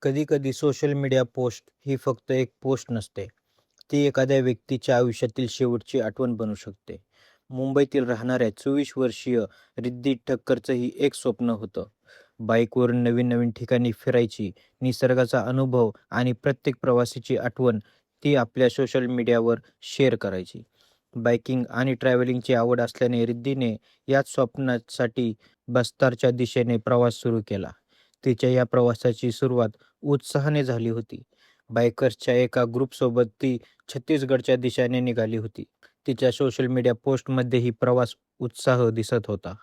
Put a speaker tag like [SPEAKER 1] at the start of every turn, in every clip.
[SPEAKER 1] कधी-कधी social media post ही फक्त एक पोस्ट नसते. ती एखाद्या व्यक्तीच्या आयुष्यातील शेवटची आठवण बनू शकते. मुंबईतील राहणाऱ्या 24 वर्षीय रिद्धी ठक्करचंही एक स्वप्न होतं. बाईकवरून नवीन-नवीन ठिकाणी फिरायची, निसर्गाचा अनुभव आणि प्रत्येक प्रवासाची आठवण ती आपल्या सोशल मीडियावर शेअर करायची. बायकिंग आणि ट्रॅव्हलिंगची आवड असल्याने रिद्धीने याच स्वप्नासाठी बस्तारच्या दिशेने प्रवास सुरू केला. तिच्या या प्रवासाची सुरुवात उत्साहाने झाली होती. बायकर्सच्या एका ग्रुपसोबत ती छत्तीसगडच्या दिशेने निघाली होती. तिच्या सोशल मीडिया पोस्टमध्येही प्रवास उत्साह दिसत होता.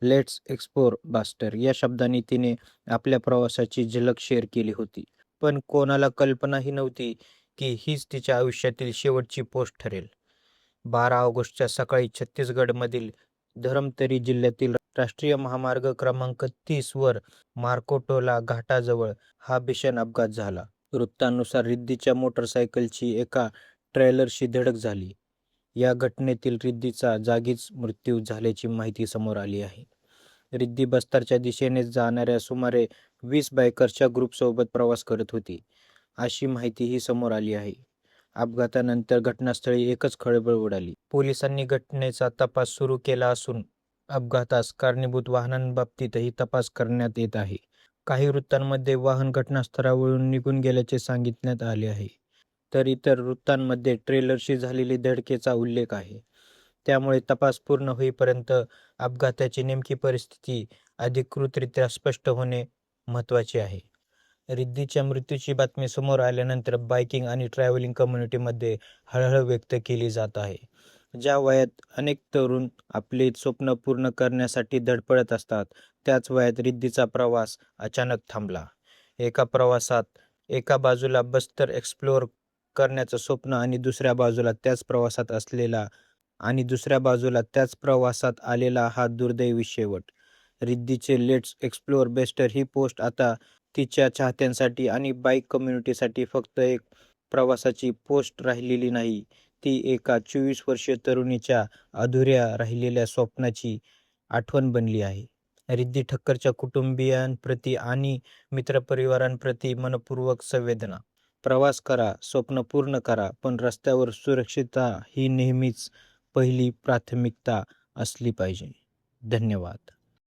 [SPEAKER 1] लेट्स एक्सप्लोर बास्टर या शब्दांनी तिने आपल्या प्रवासाची झलक शेअर केली होती. पण कोणाला कल्पनाही नव्हती की हीच तिच्या आयुष्यातील शेवटची पोस्ट ठरेल. 12 ऑगस्टच्या सकाळी छत्तीसगडमधील धरमतरी जिल्ह्यातील राष्ट्रीय महामार्ग क्रमांक 30 वर मार्कोटोला घाटाजवळ हा भीषण अपघात झाला. वृत्तानुसार रिद्धीच्या मोटरसायकलची एका ट्रेलरशी धडक झाली. या घटनेतील रिद्धीचा जागीच मृत्यू झाल्याची माहिती समोर आली आहे. रिद्धी बस्तारच्या दिशेने जाणाऱ्या सुमारे 20 बायकर्सच्या ग्रुपसोबत प्रवास करत होती, अशी माहितीही समोर आली आहे. अपघातानंतर घटनास्थळी एकच खळबळ उडाली. पोलिसांनी घटनेचा तपास सुरू केला असून अपघातास कारणीभूत वाहनांबाबतीतही तपास करण्यात येत आहे. काही वृत्तांमध्ये वाहन घटनास्थळावरून निघून गेल्याचे सांगितण्यात आले आहे. तर इतर वृत्तांमध्ये ट्रेलरशी झालेली धडकेचा उल्लेख आहे. त्यामुळे तपास पूर्ण होईपर्यंत अपघाताची नेमकी परिस्थिती अधिकृतरित्या स्पष्ट होणे महत्त्वाचे आहे. रिद्धीच्या मृत्यूची बातमी समोर आल्यानंतर बायकिंग आणि ट्रॅव्हलिंग कम्युनिटीमध्ये हळहळ व्यक्त केली जात आहे. ज्या वयात अनेक तरुण आपले स्वप्न पूर्ण करण्यासाठी धडपडत असतात, त्याच वयात रिद्धीचा प्रवास अचानक थांबला. एका प्रवासात एका बाजूला बस्तर एक्सप्लोअर करण्याचं स्वप्न आणि दुसऱ्या बाजूला त्याच प्रवासात आलेला हा दुर्दैवी शेवट. रिद्धीचे लेट्स एक्सप्लोअर बेस्टर ही पोस्ट आता तिच्या चाहत्यांसाठी आणि बाईक कम्युनिटीसाठी फक्त एक प्रवासाची पोस्ट राहिलेली नाही. ती एका 24 वर्षीय तरुणीच्या अधुऱ्या राहिलेल्या स्वप्नाची आठवण बनली आहे. रिद्धी ठक्करच्या कुटुंबियांप्रती आणि मित्रपरिवारांप्रती मनःपूर्वक संवेदना. प्रवास करा, स्वप्न पूर्ण करा, पण रस्त्यावर सुरक्षितता ही नेहमीच पहिली प्राथमिकता असली पाहिजे. धन्यवाद.